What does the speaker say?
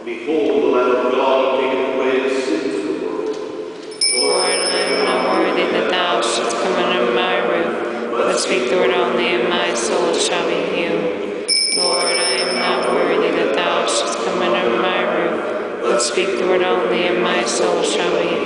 Behold the Lamb of God, who taketh away the sins of the world. Lord, I am not worthy that thou shouldst come under my roof, but speak the word only, and my soul shall be healed. Lord, I am not worthy that thou shouldst come under my roof, but speak the word only, and my soul shall be healed.